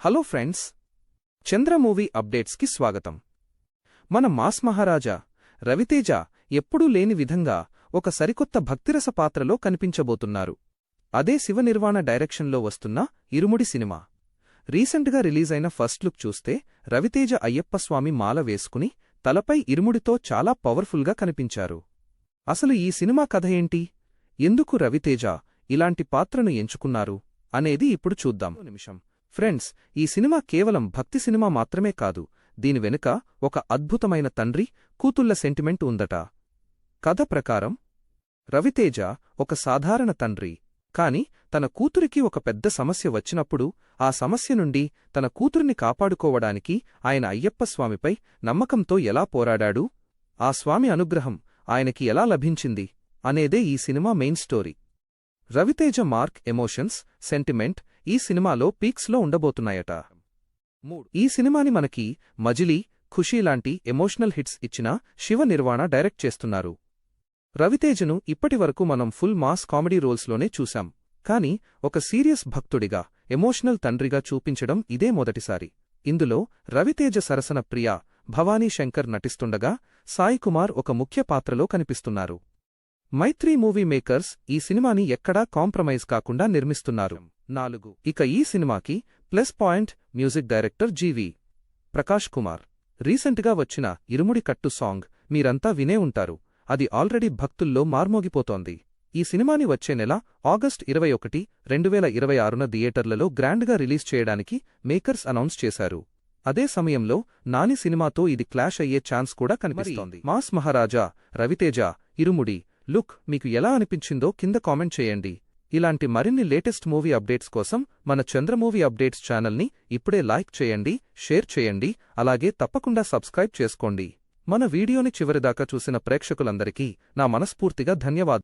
Hello friends, చంద్ర movie అప్డేట్స్కి స్వాగతం. మన mass మహారాజా రవితేజ ఎప్పుడూ లేని విధంగా ఒక సరికొత్త భక్తిరస పాత్రలో కనిపించబోతున్నారు. అదే శివ నిర్వాణ డైరెక్షన్లో వస్తున్న ఇరుముడి సినిమా. రీసెంట్గా రిలీజైన ఫస్ట్ లుక్ చూస్తే రవితేజ అయ్యప్పస్వామి మాల వేసుకుని తలపై ఇరుముడితో చాలా పవర్ఫుల్గా కనిపించారు. అసలు ఈ సినిమా కథ ఏంటి, ఎందుకు రవితేజ ఇలాంటి పాత్రను ఎంచుకున్నారు అనేది ఇప్పుడు చూద్దాం. ఫ్రెండ్స్, ఈ సినిమా కేవలం భక్తి సినిమా మాత్రమే కాదు, దీని వెనుక ఒక అద్భుతమైన తండ్రి కూతుళ్ల సెంటిమెంట్ ఉందట. కథ ప్రకారం రవితేజ ఒక సాధారణ తండ్రి, కాని తన కూతురికి ఒక పెద్ద సమస్య వచ్చినప్పుడు ఆ సమస్య నుండి తన కూతురిని కాపాడుకోవడానికి ఆయన అయ్యప్పస్వామిపై నమ్మకంతో ఎలా పోరాడాడు, ఆ స్వామి అనుగ్రహం ఆయనకి ఎలా లభించింది అనేదే ఈ cinema main story. Raviteja mark emotions, sentiment ఈ సినిమాలో పీక్స్లో ఉండబోతున్నాయట. ఈ సినిమాని మనకి మజిలీ, ఖుషీ లాంటి ఎమోషనల్ హిట్స్ ఇచ్చిన శివ నిర్వాణ డైరెక్ట్ చేస్తున్నారు. రవితేజను ఇప్పటివరకు మనం ఫుల్ మాస్ కామెడీ రోల్స్లోనే చూశాం, కాని ఒక సీరియస్ భక్తుడిగా, ఎమోషనల్ తండ్రిగా చూపించడం ఇదే మొదటిసారి. ఇందులో రవితేజ సరసన ప్రియా, భవానీ శంకర్ నటిస్తుండగా సాయికుమార్ ఒక ముఖ్య పాత్రలో కనిపిస్తున్నారు. మైత్రీ మూవీ మేకర్స్ ఈ సినిమాని ఎక్కడా కాంప్రమైజ్ కాకుండా నిర్మిస్తున్నారు. ఇక ఈ సినిమాకి ప్లస్ పాయింట్ మ్యూజిక్ డైరెక్టర్ జీవి ప్రకాష్ కుమార్. రీసెంట్గా వచ్చిన ఇరుముడి కట్టు సాంగ్ మీరంతా వినే ఉంటారు, అది ఆల్రెడీ భక్తుల్లో మార్మోగిపోతోంది. ఈ సినిమాని వచ్చే నెల ఆగస్ట్ 21, 2026న థియేటర్లలో గ్రాండ్గా రిలీజ్ చేయడానికి మేకర్స్ అనౌన్స్ చేశారు. అదే సమయంలో నాని సినిమాతో ఇది క్లాష్ అయ్యే ఛాన్స్ కూడా కనిపిస్తోంది. మాస్ మహారాజా రవితేజ ఇరుముడి లుక్ మీకు ఎలా అనిపించిందో కింద కామెంట్ చేయండి. ఇలాంటి మరిన్ని లేటెస్ట్ మూవీ అప్డేట్స్ కోసం మన చంద్ర మూవీ అప్డేట్స్ ఛానల్ని ఇప్పుడే లైక్ చేయండి, షేర్ చేయండి, అలాగే తప్పకుండా సబ్స్క్రైబ్ చేసుకోండి. మన వీడియోని చివరిదాకా చూసిన ప్రేక్షకులందరికీ నా మనస్ఫూర్తిగా ధన్యవాదాలు.